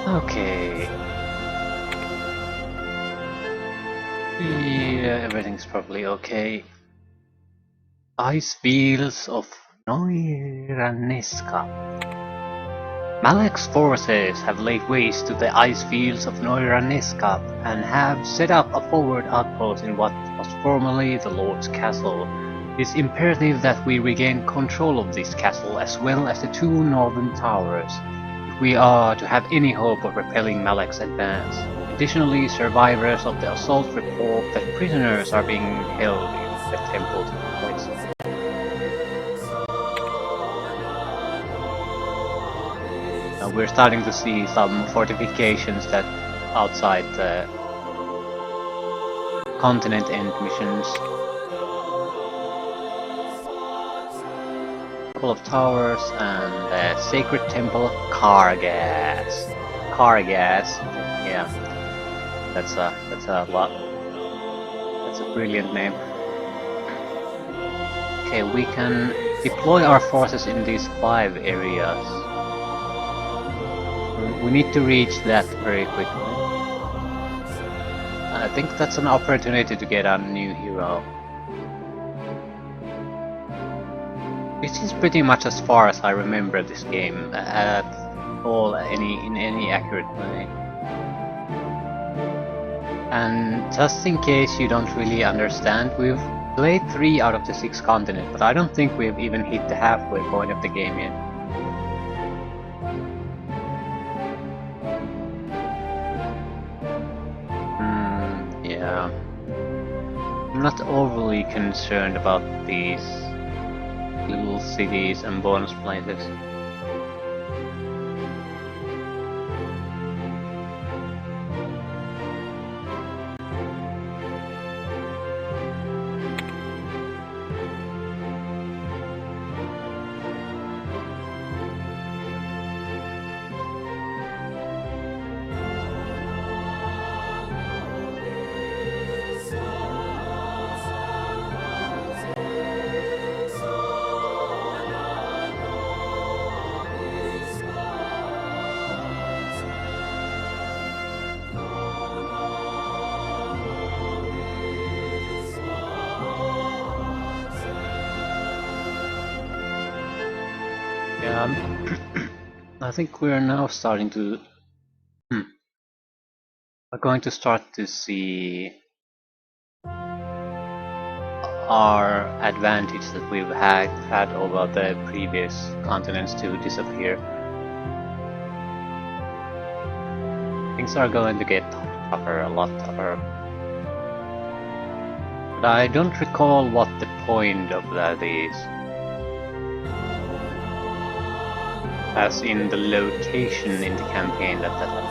Okay. Yeah, everything's probably okay. Ice fields of Noiraneskap. Malek's forces have laid waste to the ice fields of Noiraneskap and have set up a forward outpost in what was formerly the Lord's castle. It is imperative that we regain control of this castle as well as the two northern towers, if we are to have any hope of repelling Malek's advance. Additionally, survivors of the assault report that prisoners are being held in the temple complex. We're starting to see some fortifications that outside the continent end missions. A couple of towers and the sacred temple of Kargas. Kargas, yeah, that's a lot. That's a brilliant name. Okay, we can deploy our forces in these 5 areas. We need to reach that very quickly. I think that's an opportunity to get a new hero. This is pretty much as far as I remember this game at all, in any accurate way. And just in case you don't really understand, we've played 3 out of the 6 continents, but I don't think we've even hit the halfway point of the game yet. Yeah. I'm not overly concerned about these little cities and bonus places. I think we're now starting to... We're going to start to see our advantage that we've had over the previous continents to disappear. Things are going to get tougher, a lot tougher. But I don't recall what the point of that is. As in the location in the campaign that happened.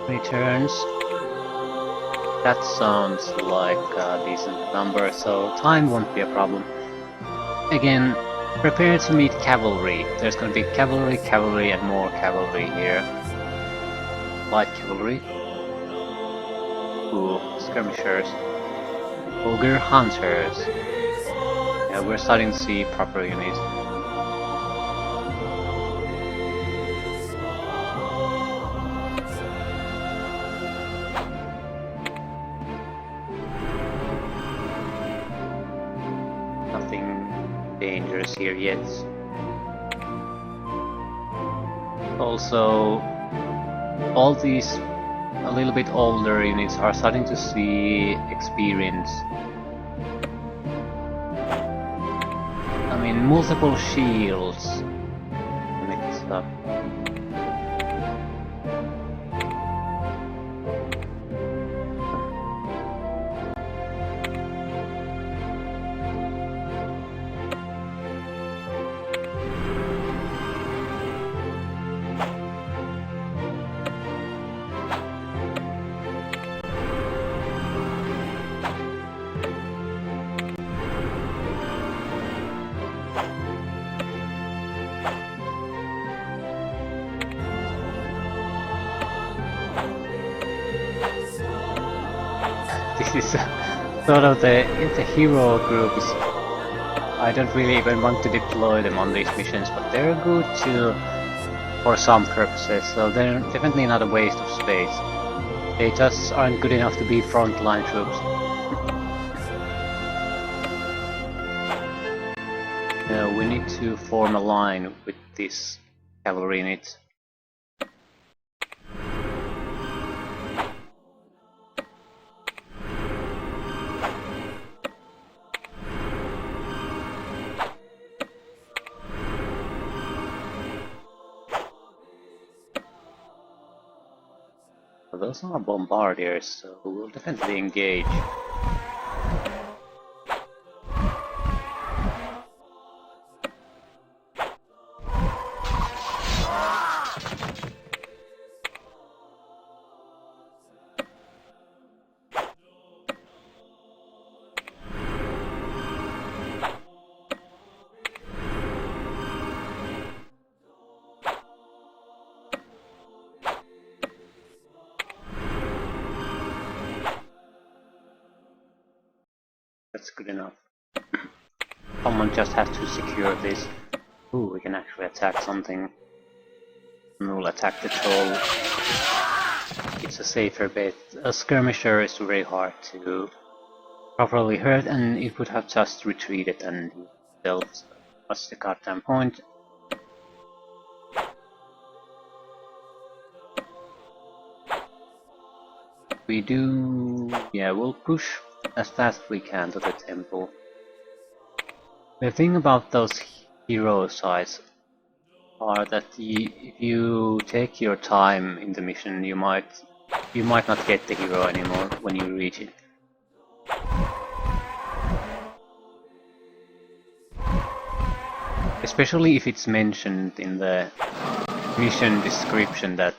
Returns. That sounds like a decent number, so time won't be a problem. Again, prepare to meet cavalry. There's going to be cavalry, and more cavalry here. Light cavalry. Ooh, skirmishers. Ogre hunters. Yeah, we're starting to see proper units. Nothing dangerous here yet. Also, all these a little bit older units are starting to see experience. I mean, multiple shields. Mix up. This is sort of the hero group is. I don't really even want to deploy them on these missions, but they're good to for some purposes, so they're definitely not a waste of space. They just aren't good enough to be frontline troops. We need to form a line with this cavalry unit. So those are bombardiers, so we'll definitely engage. That's good enough. Someone just has to secure this. Ooh, we can actually attack something. And we'll attack the troll. It's a safer bet. A skirmisher is very hard to properly hurt, and it would have just retreated and dealt. What's the goddamn point? We do... yeah, we'll push as fast as we can to the temple. The thing about those hero sites are that if you take your time in the mission, you might not get the hero anymore when you reach it. Especially if it's mentioned in the mission description that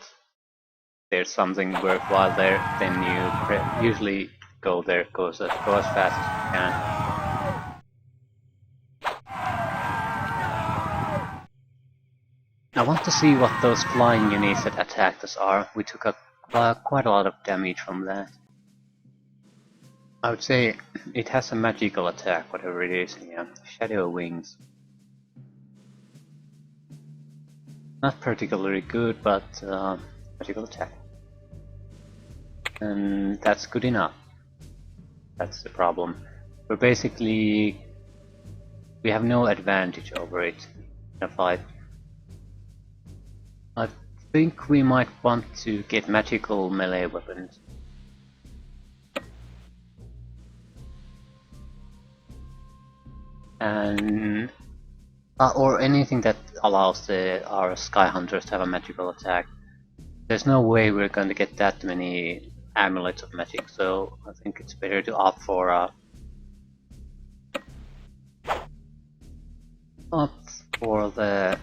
there's something worthwhile there, then you usually go there, go as fast as you can. I want to see what those flying units that attacked us are. We took quite a lot of damage from that. I would say it has a magical attack, whatever it is, yeah. Shadow Wings. Not particularly good, but magical attack. And that's good enough. That's the problem. We're basically... we have no advantage over it in a fight. I think we might want to get magical melee weapons. And or anything that allows our Sky Hunters to have a magical attack. There's no way we're going to get that many amulets of magic, so I think it's better to opt for the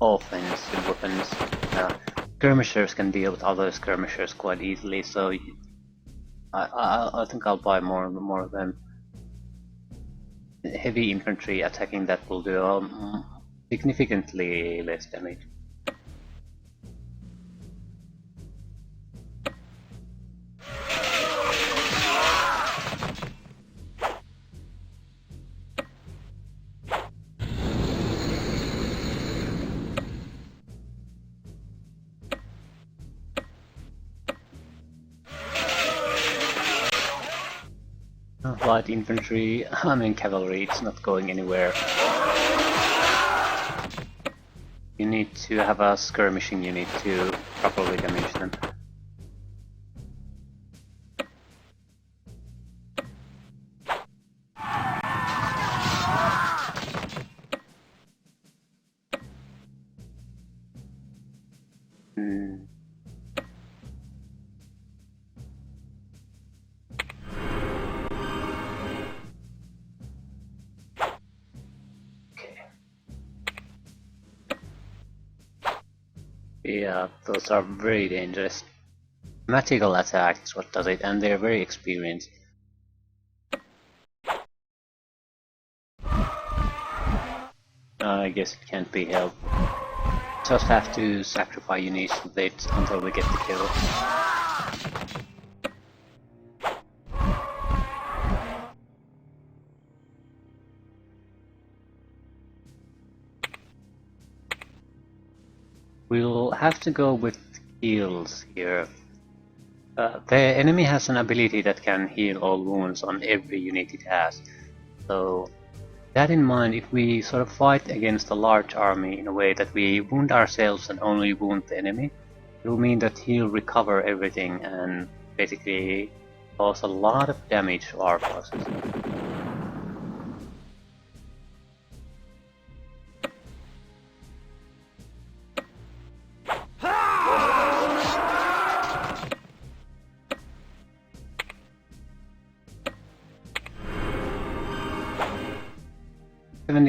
offensive weapons. Skirmishers can deal with other skirmishers quite easily, so I think I'll buy more of them. Heavy infantry attacking that will do significantly less damage. Light infantry, I mean cavalry, it's not going anywhere. You need to have a skirmishing unit to properly damage them. Yeah, those are very dangerous. Magical attack is what does it, and they're very experienced. I guess it can't be helped. Just have to sacrifice units with it until we get the kill. We'll have to go with heals here. The enemy has an ability that can heal all wounds on every unit it has. So that in mind, if we sort of fight against a large army in a way that we wound ourselves and only wound the enemy, it will mean that he'll recover everything and basically cause a lot of damage to our forces.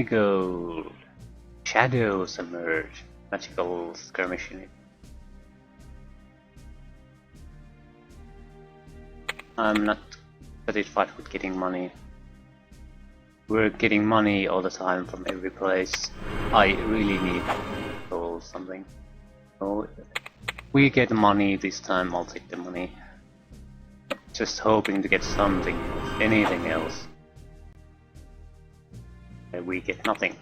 Gold. Shadows emerge. Magical skirmish unit. I'm not satisfied with getting money. We're getting money all the time from every place. I really need gold something. So we get money this time, I'll take the money. Just hoping to get something else, anything else. We get nothing.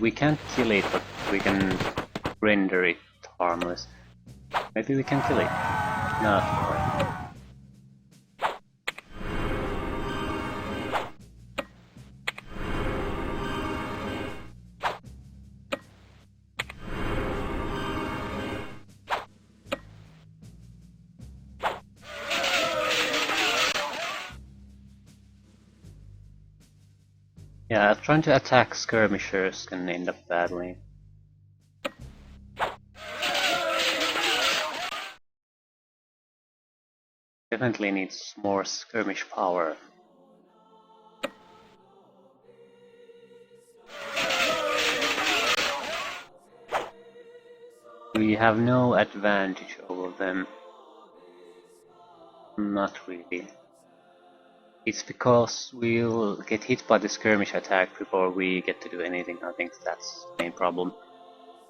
We can't kill it, but we can render it harmless. Maybe we can kill it. No. Yeah, trying to attack skirmishers can end up badly. Definitely needs more skirmish power. We have no advantage over them. Not really. It's because we'll get hit by the skirmish attack before we get to do anything. I think that's the main problem.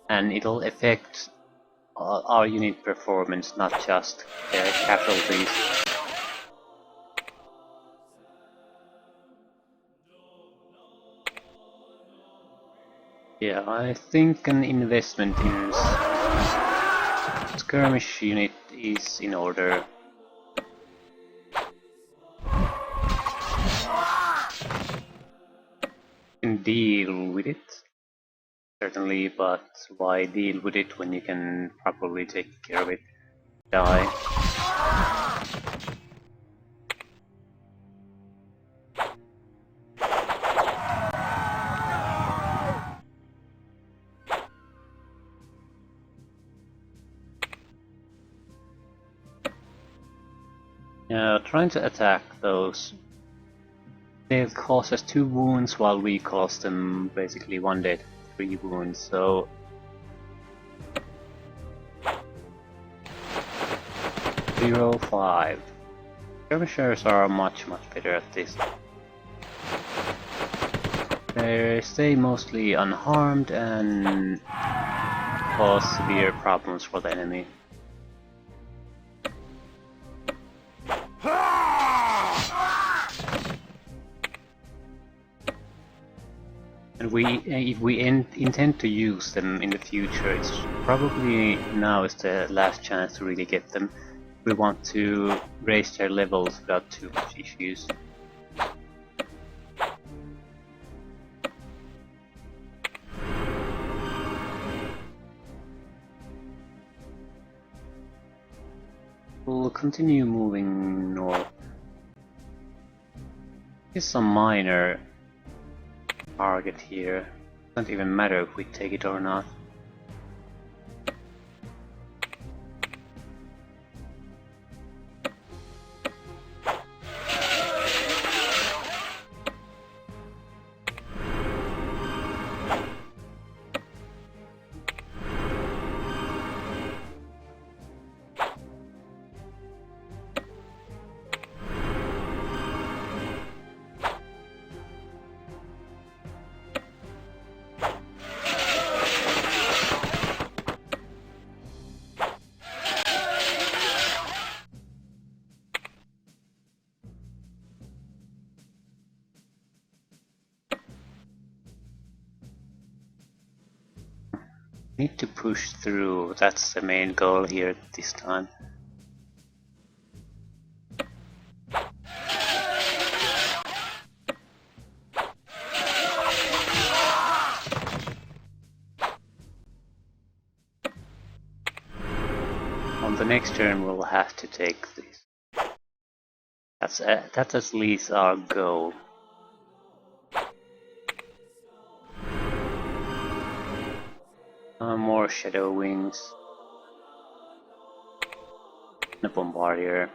And it'll affect our unit performance, not just casualties. Yeah, I think an investment in skirmish unit is in order. You can deal with it, certainly, but why deal with it when you can properly take care of it? Die. Trying to attack those. They cause us 2 wounds while we cause them basically 1 death, 3 wounds, so... 0-5. Skirmishers are much better at this. They stay mostly unharmed and cause severe problems for the enemy. And if we intend to use them in the future, it's probably now is the last chance to really get them. We want to raise their levels without too much issues. We'll continue moving north. There's some minor target here. Doesn't even matter if we take it or not. Need to push through, that's the main goal here this time. On the next turn we'll have to take this. That's at least our goal. More Shadow Wings. The Bombardier.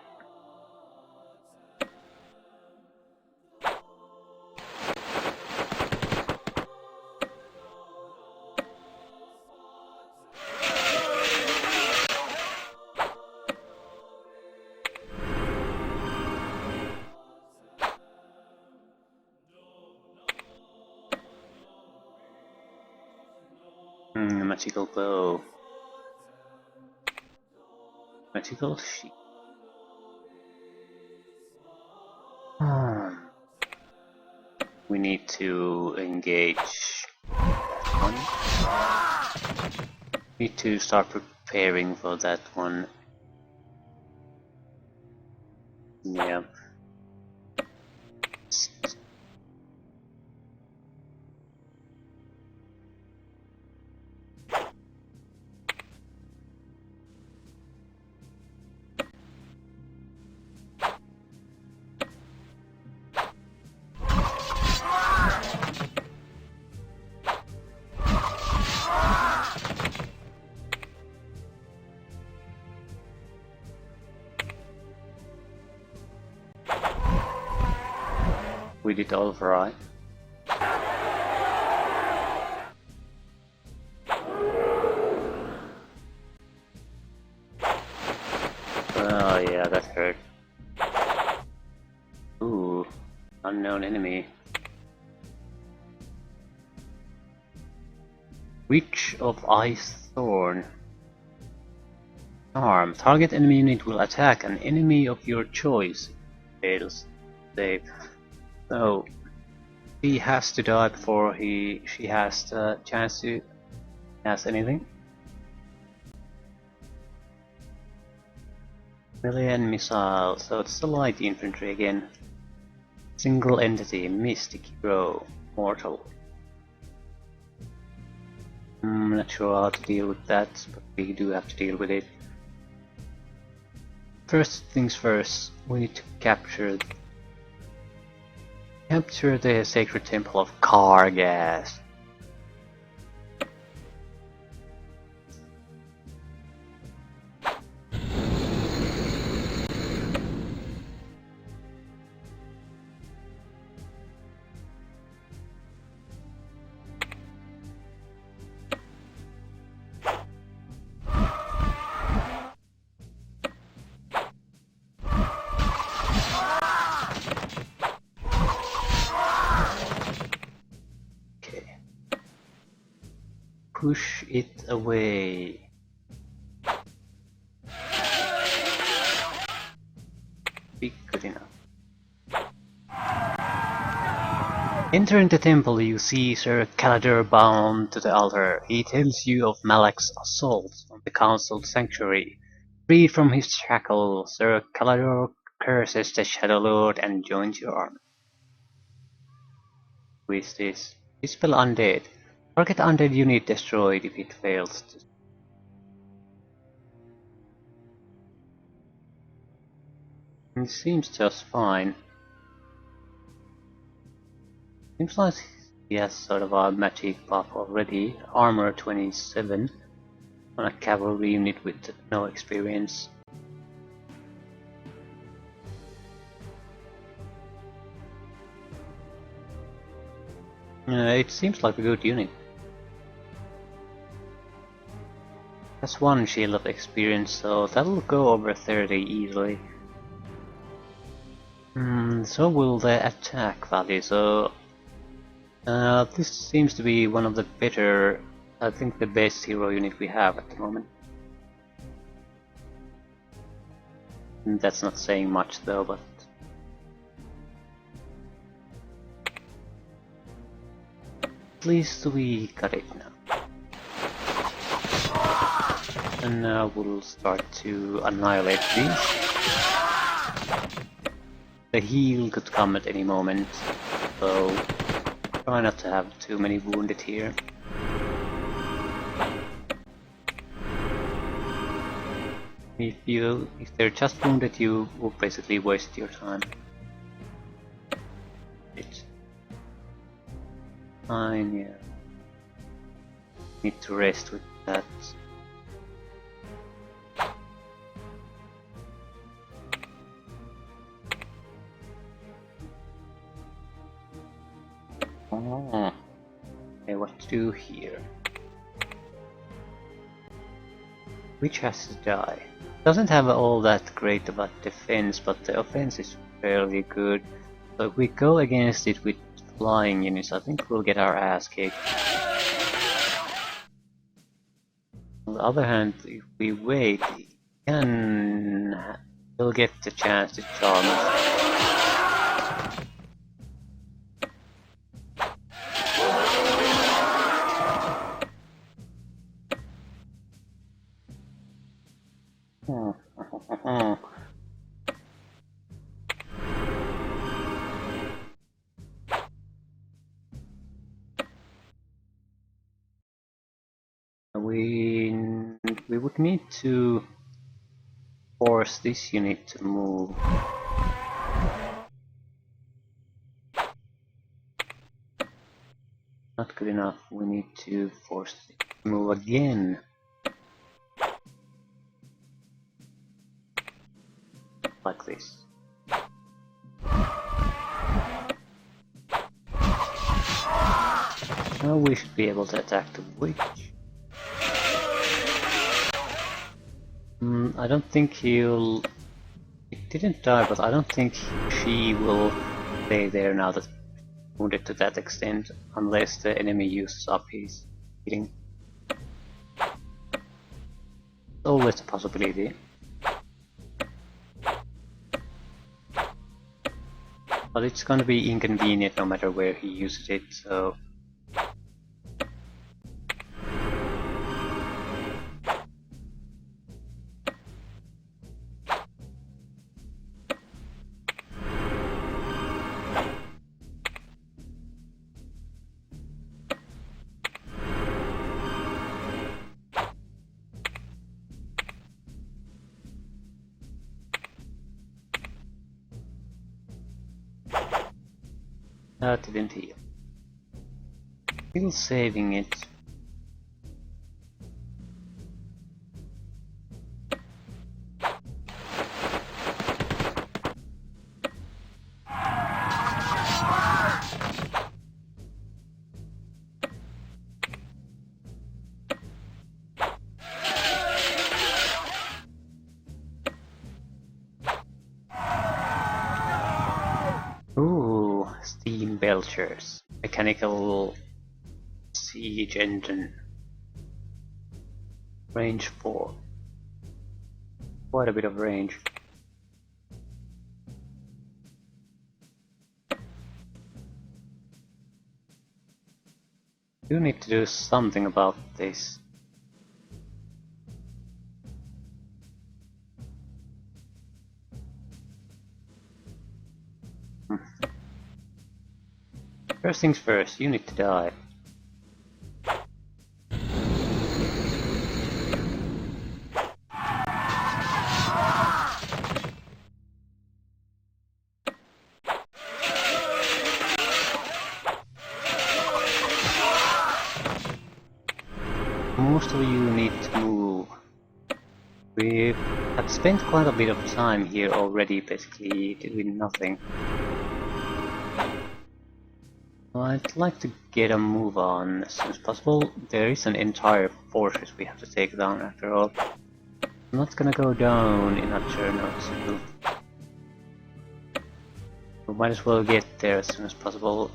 Magical bow. Magical sheep. We need to engage one. Need to start preparing for that one. Yeah. We did all right. Oh yeah, that hurt. Ooh, unknown enemy. Witch of Ice Thorn. Charm. Target enemy unit will attack an enemy of your choice. Fails. Save. So he has to die before she has the chance to cast anything. Melee and missile, so it's the light infantry again. Single entity, mystic hero, mortal. I'm not sure how to deal with that, but we do have to deal with it. First things first, we need to capture the sacred temple of Kargas. Push it away. Be good enough. Entering the temple, you see Sir Caladur bound to the altar. He tells you of Malak's assault on the council sanctuary. Freed from his shackle, Sir Caladur curses the Shadow Lord and joins your army. Who is this? Dispel Undead. Target undead unit destroyed if it fails to. It seems just fine. Seems like he has sort of a magic buff already. Armor 27 on a cavalry unit with no experience. It seems like a good unit. Has one shield of experience, so that'll go over 30 easily. So will the attack value, so this seems to be one of the better, I think the best hero unit we have at the moment. That's not saying much though, but at least we got it now. And now we'll start to annihilate these. The heal could come at any moment, so try not to have too many wounded here. If they're just wounded, you will basically waste your time. It's fine, yeah. Need to rest with that. Oh. Okay, what to do here? Which has to die? Doesn't have all that great about defense, but the offense is fairly good. So if we go against it with flying units, I think we'll get our ass kicked. On the other hand, if we wait, we'll get the chance to charm us. We would need to force this unit to move. Not good enough, we need to force it to move again. Like this. Now we should be able to attack the witch. I don't think he'll... It didn't die, but I don't think she will stay there now that wounded to that extent, unless the enemy uses up his healing. Always a possibility. But it's gonna be inconvenient no matter where he uses it, so... That didn't heal. Still saving it. Ooh, steam belchers. Mechanical siege engine. Range 4. Quite a bit of range. Do need to do something about this. First things first, you need to die. Most of you need to move. We have spent quite a bit of time here already, basically doing nothing. I'd like to get a move on as soon as possible. There is an entire fortress we have to take down after all. I'm not gonna go down in a turn or two. We might as well get there as soon as possible.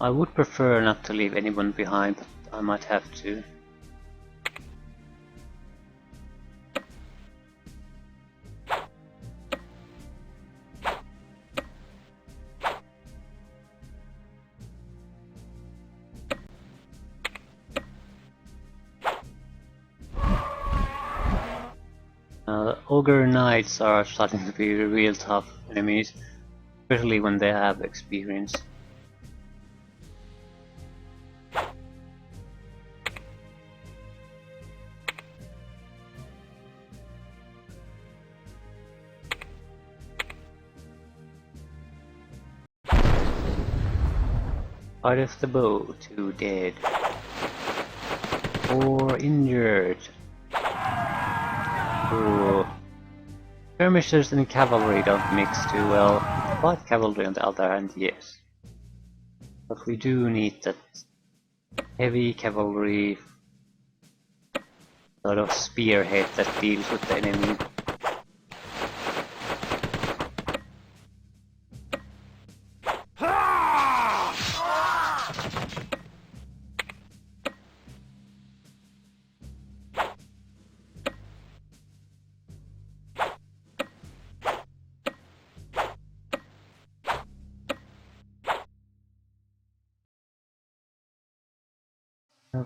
I would prefer not to leave anyone behind, but I might have to. Ogre Knights are starting to be real tough enemies, especially when they have experience. Part of the bow, 2 dead. 4 injured. Ooh. Skirmishers and cavalry don't mix too well. Light cavalry on the other hand, yes. But we do need that heavy cavalry sort of spearhead that deals with the enemy.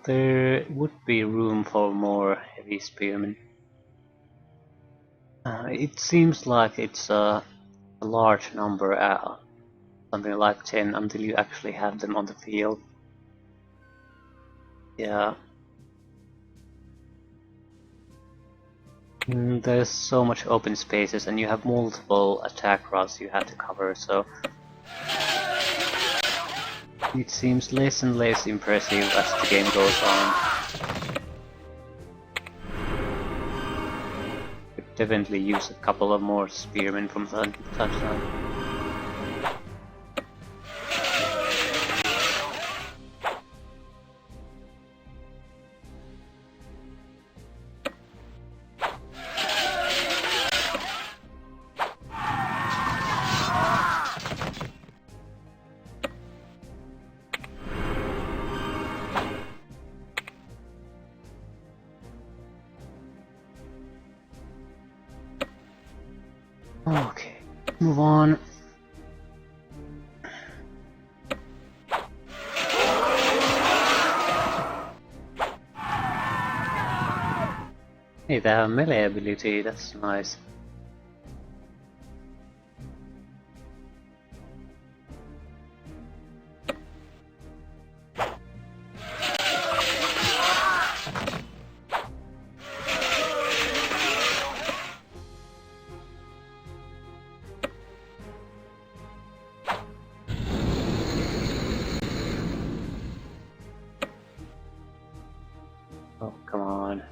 There would be room for more heavy spearmen. It seems like it's a large number, something like 10, until you actually have them on the field. Yeah. There's so much open spaces and you have multiple attack routes you have to cover, so it seems less and less impressive as the game goes on. Could definitely use a couple of more spearmen from time to time. Okay, move on. Hey, they have melee ability, that's nice. Oh, come on.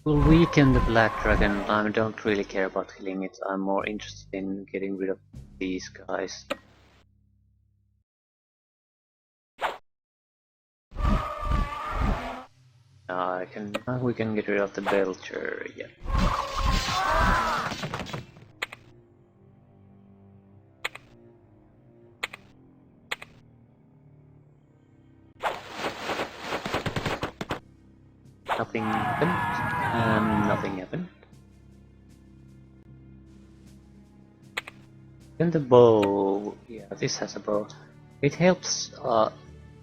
We'll weaken the black dragon. I don't really care about killing it. I'm more interested in getting rid of these guys. We can get rid of the belcher, yeah. Nothing happened, nothing happened. Then the bow, yeah, this has a bow. It helps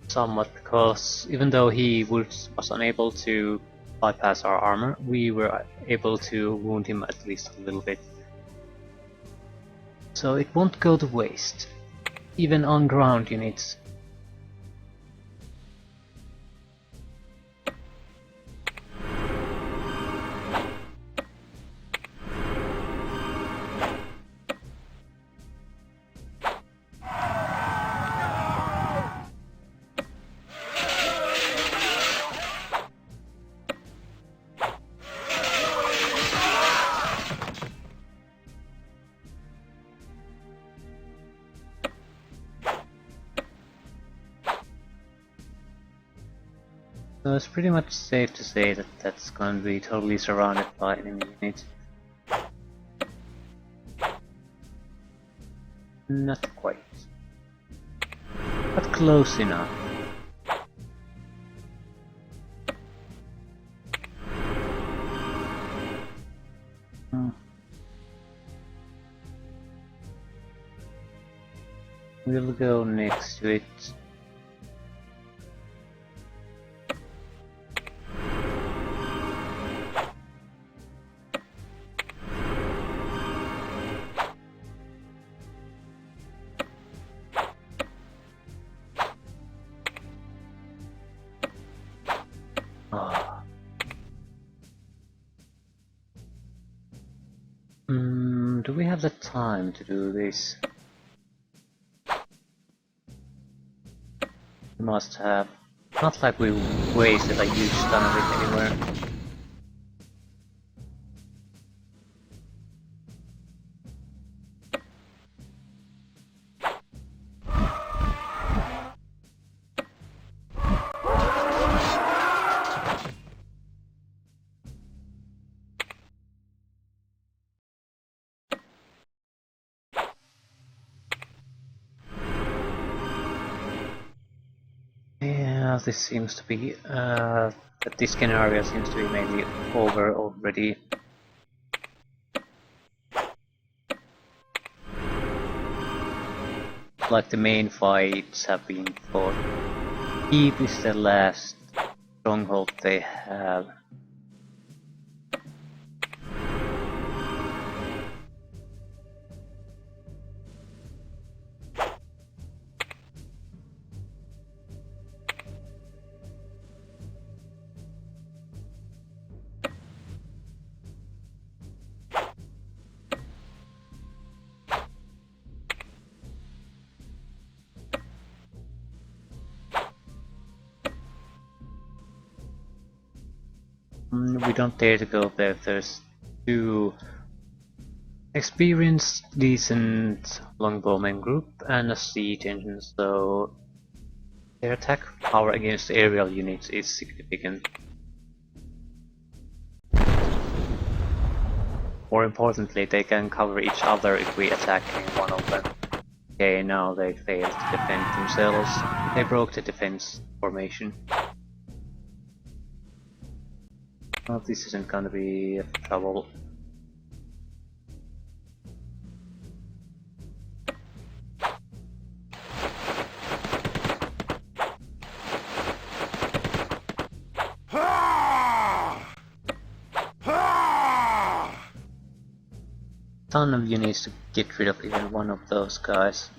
somewhat because even though he was unable to bypass our armor, we were able to wound him at least a little bit. So it won't go to waste, even on ground units. So it's pretty much safe to say that that's going to be totally surrounded by enemy units. Not quite, but close enough. We'll go next to it. Do we have the time to do this? We must have. Not like we wasted a huge ton of it anywhere. Yeah, this seems to be that this scenario seems to be mainly over already. Like the main fights have been fought. Eve is the last stronghold they have. We don't dare to go there. There's two experienced, decent longbowmen group and a siege engine, so their attack power against aerial units is significant. More importantly, they can cover each other if we attack any one of them. Okay, now they failed to defend themselves. They broke the defense formation. Well, this isn't gonna be trouble. Ton of units to get rid of even one of those guys.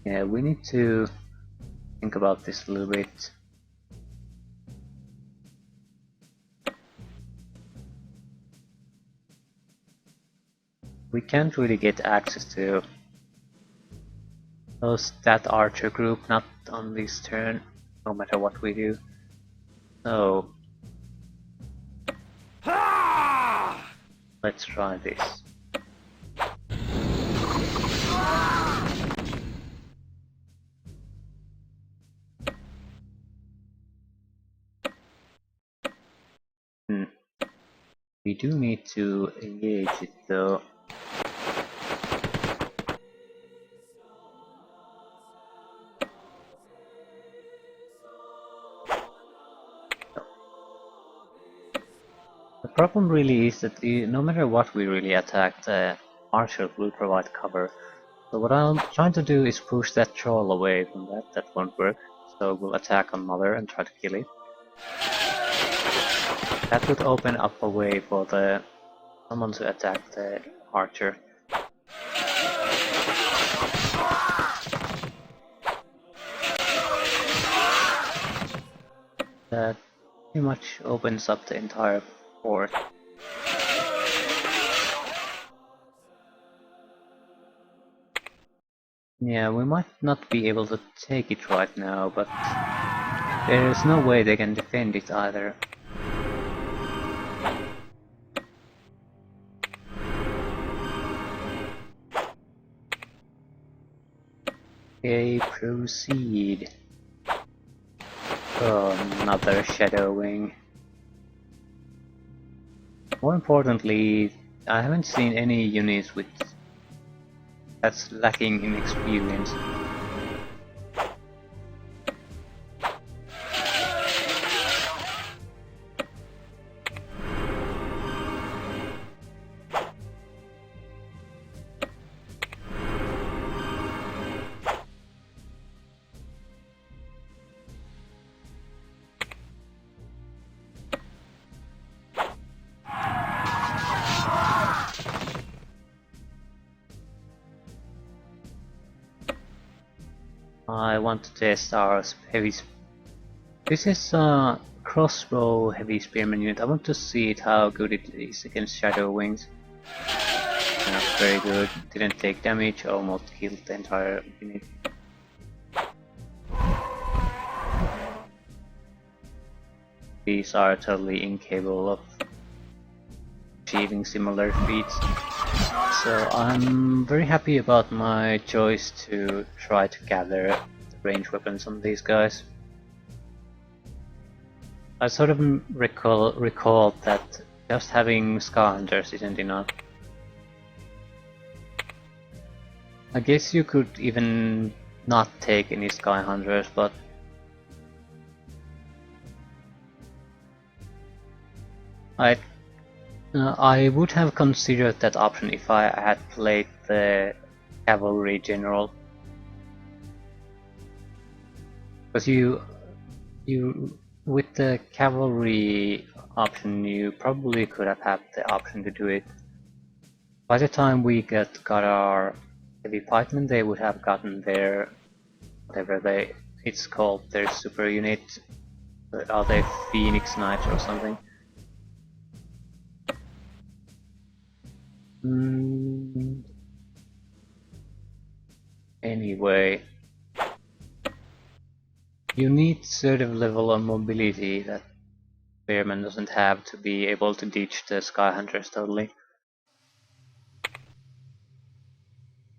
Yeah, we need to think about this a little bit. We can't really get access to that archer group, not on this turn, no matter what we do. So let's try this. We do need to engage it though. The problem really is that no matter what we really attack, the archer will provide cover. So what I'm trying to do is push that troll away from that. That won't work. So we'll attack on Mother and try to kill it. That would open up a way for someone to attack the archer. That pretty much opens up the entire fort. Yeah, we might not be able to take it right now, but there's no way they can defend it either. Okay, proceed. Oh, another shadowing. More importantly, I haven't seen any units with that's lacking in experience. I want to test our heavy. This is a crossbow heavy spearman unit. I want to see it, how good it is against shadow wings. Very good. Didn't take damage. Almost killed the entire unit. These are totally incapable of achieving similar feats. So I'm very happy about my choice to try to gather range weapons on these guys. I sort of recall that just having Scar Hunters isn't enough. I guess you could even not take any Sky Hunters, but I would have considered that option if I had played the Cavalry General. Because you with the Cavalry option, you probably could have had the option to do it. By the time we got our heavy pikemen, they would have gotten their whatever it's called, their super unit. Are they Phoenix Knights or something? Anyway, you need certain level of mobility that Spearman doesn't have to be able to ditch the Sky Hunters totally.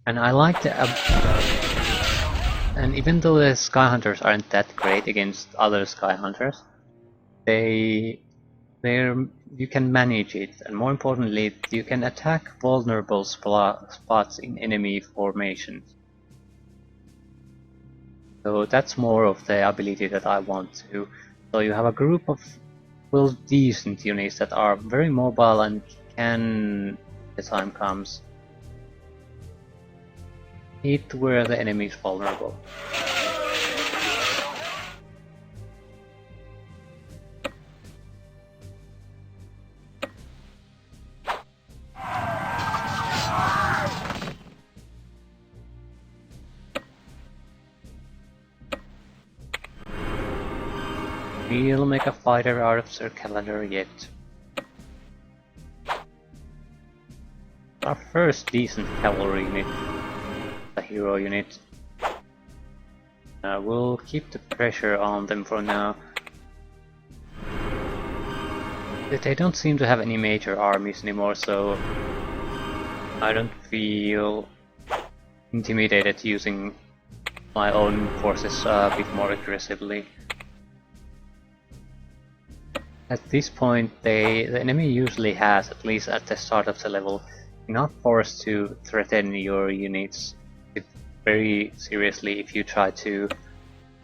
And I like the and even though the Sky Hunters aren't that great against other Sky Hunters, you can manage it, and more importantly, you can attack vulnerable spots in enemy formations. So that's more of the ability that I want to. So you have a group of well decent units that are very mobile and can, the time comes, hit where the enemy is vulnerable. We'll make a fighter out of Sir Calendar yet. Our first decent cavalry unit, a hero unit. We'll keep the pressure on them for now. They don't seem to have any major armies anymore, so I don't feel intimidated using my own forces a bit more aggressively. At this point, the enemy usually has, at least at the start of the level, enough force to threaten your units very seriously if you try to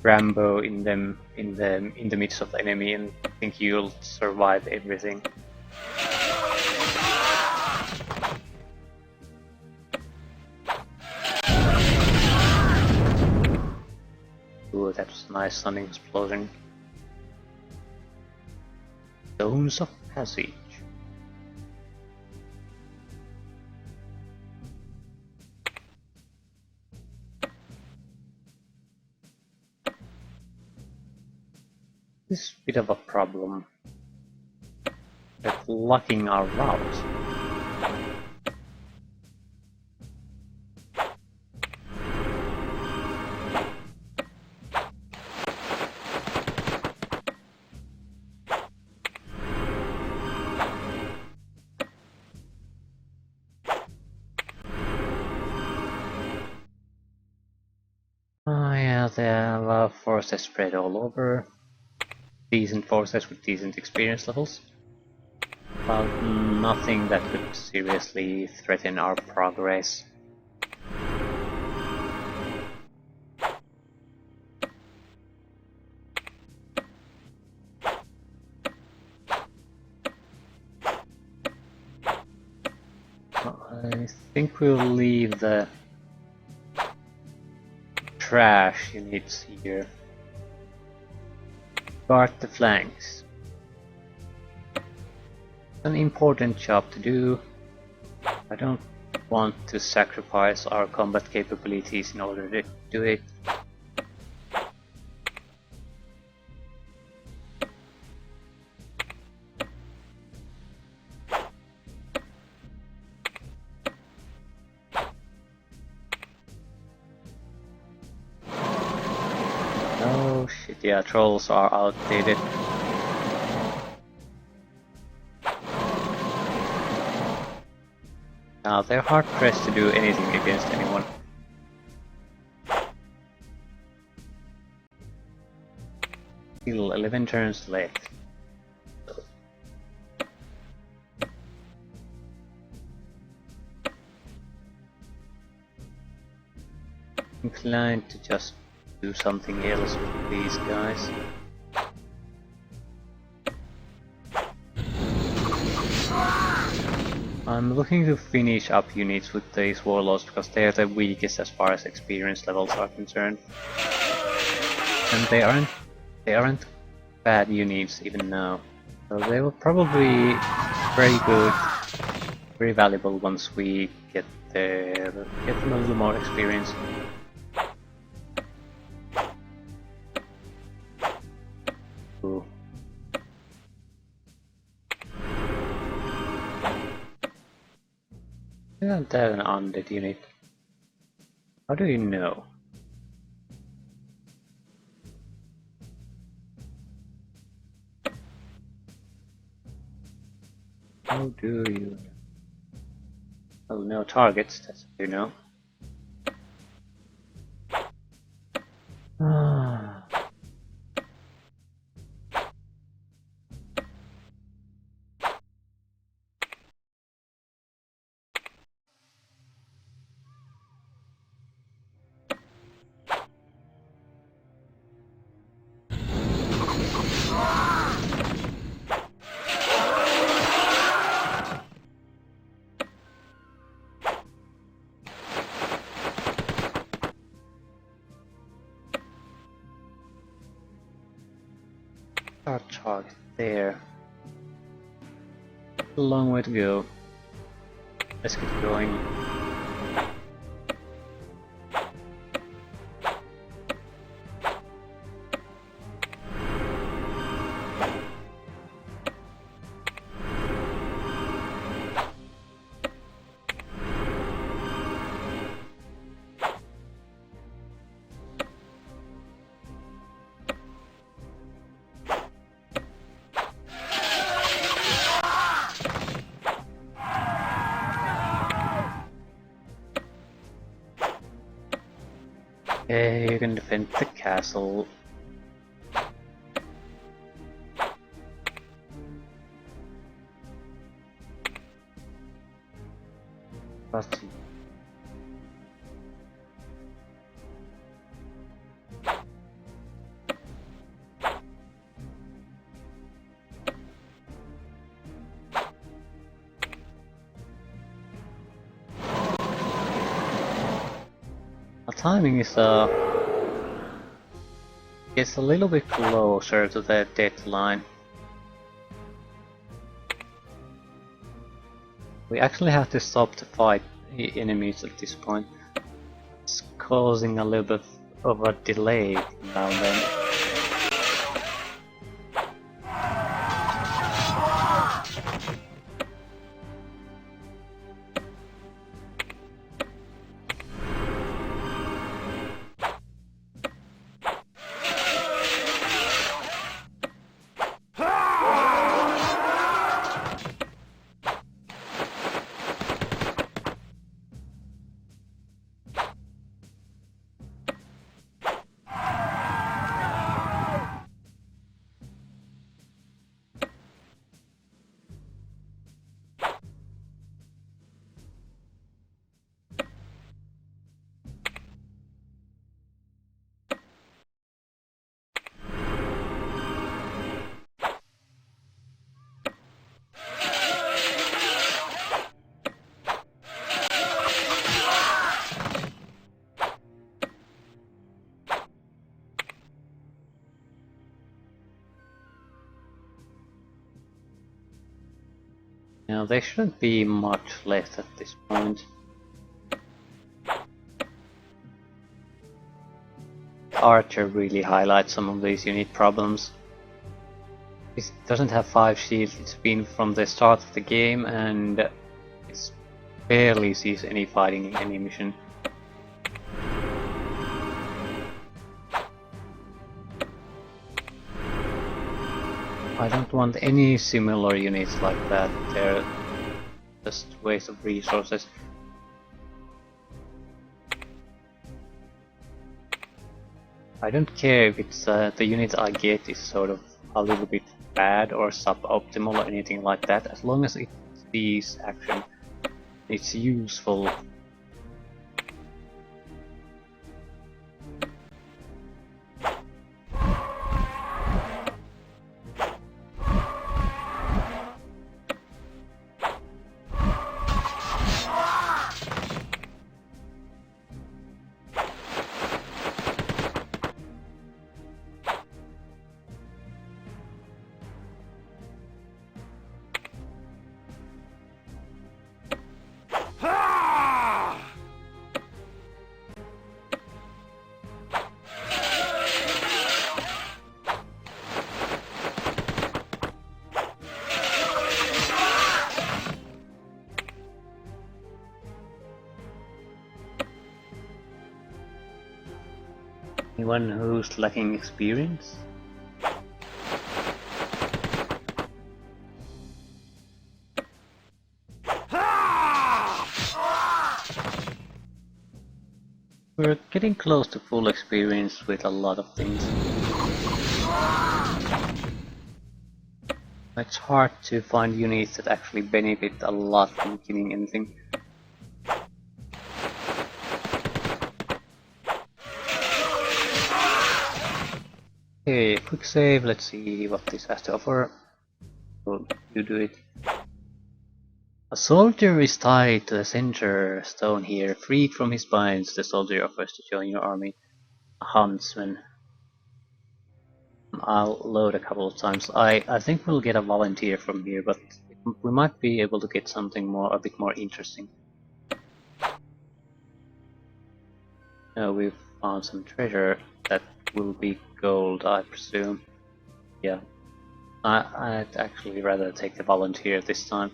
Rambo in the midst of the enemy and think you'll survive everything. Ooh, that was a nice stunning explosion. Stones of Passage. This is a bit of a problem. They're blocking our route. They have forces spread all over. Decent forces with decent experience levels. But nothing that could seriously threaten our progress. I think we'll leave the trash units here. Guard the flanks. An important job to do. I don't want to sacrifice our combat capabilities in order to do it. Oh shit, yeah, trolls are outdated. Now they're hard pressed to do anything against anyone. Still 11 turns left. Inclined to just do something else with these guys. I'm looking to finish up units with these warlords because they are the weakest as far as experience levels are concerned. And they aren't bad units even now. So they will probably be very good, very valuable once we get them a little more experience. Ooh. Isn't that an undead unit? How do you know? How do you know? Well, no targets, that's how you know. Ah. Our target there. A long way to go. Let's get going. Okay, you can defend the castle. But our timing is it's a little bit closer to the deadline. We actually have to stop to fight enemies at this point. It's causing a little bit of a delay now and then. Now there shouldn't be much left at this point. Archer really highlights some of these unit problems. It doesn't have 5 shields, it's been from the start of the game and it barely sees any fighting in any mission. I don't want any similar units like that, they're just waste of resources. I don't care if it's the unit I get is sort of a little bit bad or suboptimal or anything like that, as long as it sees action, it's useful. Anyone who's lacking experience? We're getting close to full experience with a lot of things. It's hard to find units that actually benefit a lot from killing anything. Okay, quick save, let's see what this has to offer. So you do it. A soldier is tied to the center stone here. Freed from his binds, the soldier offers to join your army. A huntsman. I'll load a couple of times. I think we'll get a volunteer from here, but we might be able to get something a bit more interesting. We've found some treasure that will be gold, I presume. Yeah. I'd actually rather take the volunteer this time.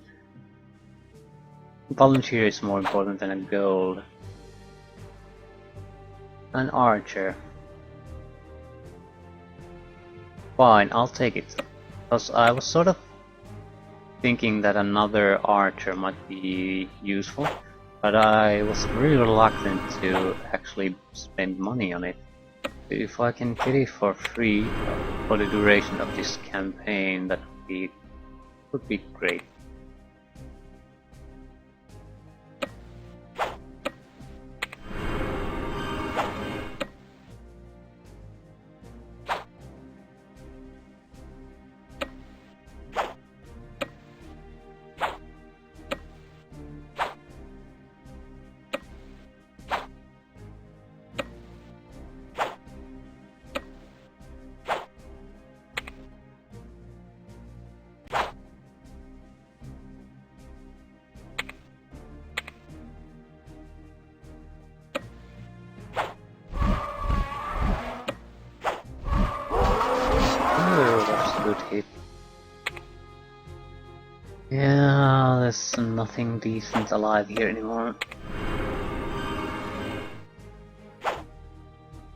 Volunteer is more important than a gold. An archer. Fine, I'll take it. Because I was sort of thinking that another archer might be useful, but I was really reluctant to actually spend money on it. If I can get it for free for the duration of this campaign, that would be great. Good hit. Yeah, there's nothing decent alive here anymore.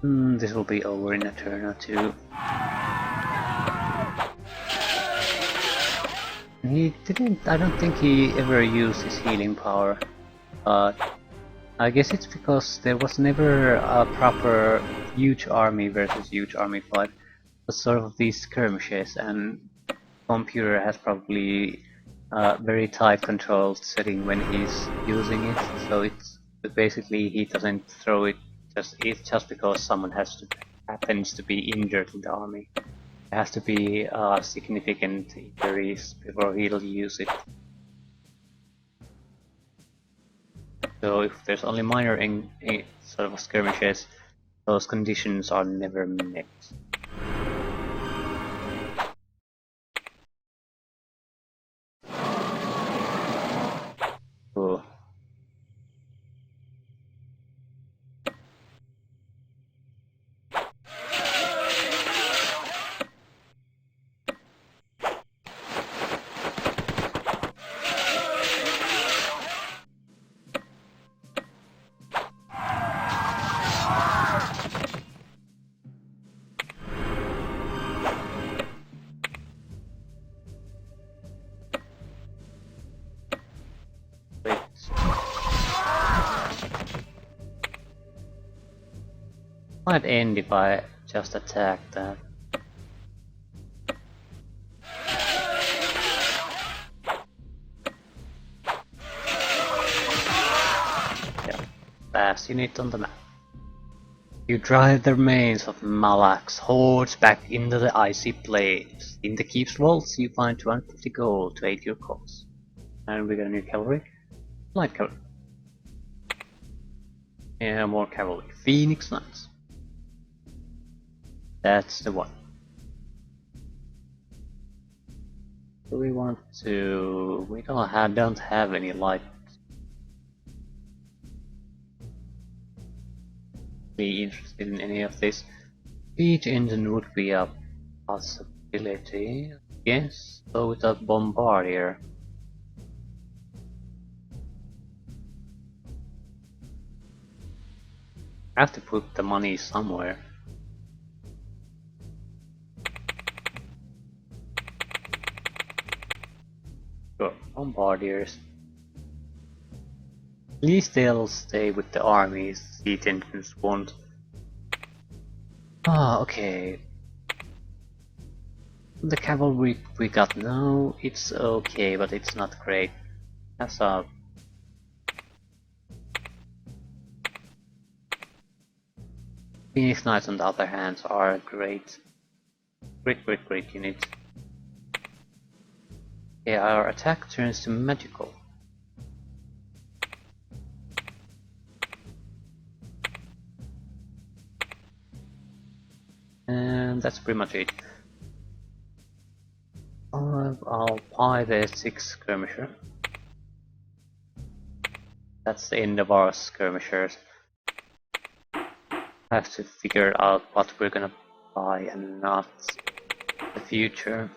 This will be over in a turn or two. I don't think he ever used his healing power. I guess it's because there was never a proper huge army versus huge army fight. Sort of these skirmishes, and computer has probably very tight control setting when he's using it, so it's basically he doesn't throw it just because someone happens to be injured in the army. There has to be significant injuries before he'll use it. So if there's only minor sort of skirmishes, those conditions are never met. Might end if I just attack that. Yeah, last unit on the map. You drive the remains of Malak's hordes back into the icy plains. In the keep's vaults, you find 250 gold to aid your cause. And we got a new cavalry. Light cavalry. Yeah, more cavalry. Phoenix Knights. That's the one. Do we want to... We don't have any light. Be interested in any of this. Siege engine would be a possibility. Yes, so with a bombardier. I have to put the money somewhere. Sure, bombardiers. At least they'll stay with the armies, siege engines won't. Ah, okay. The cavalry we got now, it's okay, but it's not great. That's a... Phoenix Knights on the other hand are great. Great unit. Okay, our attack turns to magical. And that's pretty much it. I'll buy the 6 skirmisher. That's the end of our skirmishers. Have to figure out what we're gonna buy and not in the future.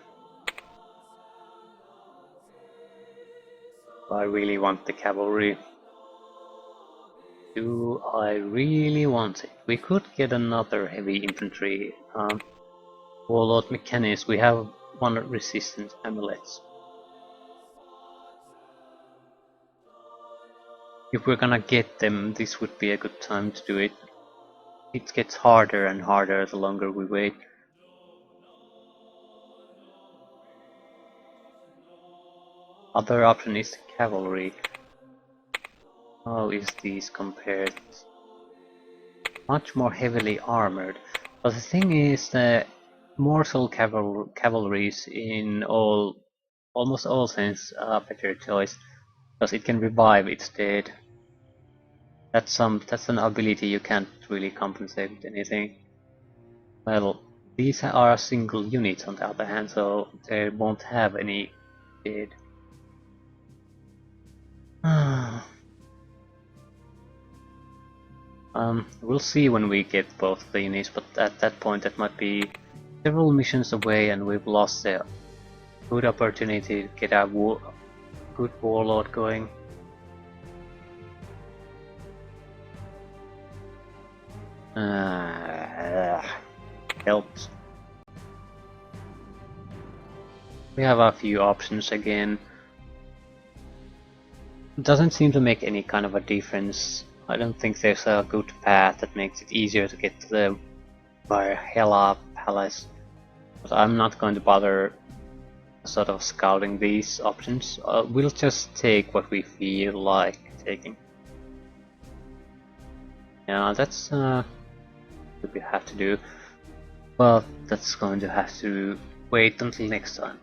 I really want the cavalry. Do I really want it? We could get another heavy infantry. Warlord Mechanics, we have 1 resistance amulets. If we're gonna get them, this would be a good time to do it. It gets harder and harder the longer we wait. Other option is cavalry. How is these compared? Much more heavily armored. But the thing is that mortal cavalries in almost all sense are a better choice, because it can revive its dead. That's an ability you can't really compensate with anything. Well, these are single units on the other hand, so they won't have any dead. We'll see when we get both the units, but at that point that might be several missions away and we've lost a good opportunity to get a good warlord going. Helps. We have a few options again. It doesn't seem to make any kind of a difference. I don't think there's a good path that makes it easier to get to the Valhalla Palace. But I'm not going to bother sort of scouting these options. We'll just take what we feel like taking. Yeah, that's what we have to do. But that's going to have to wait until next time.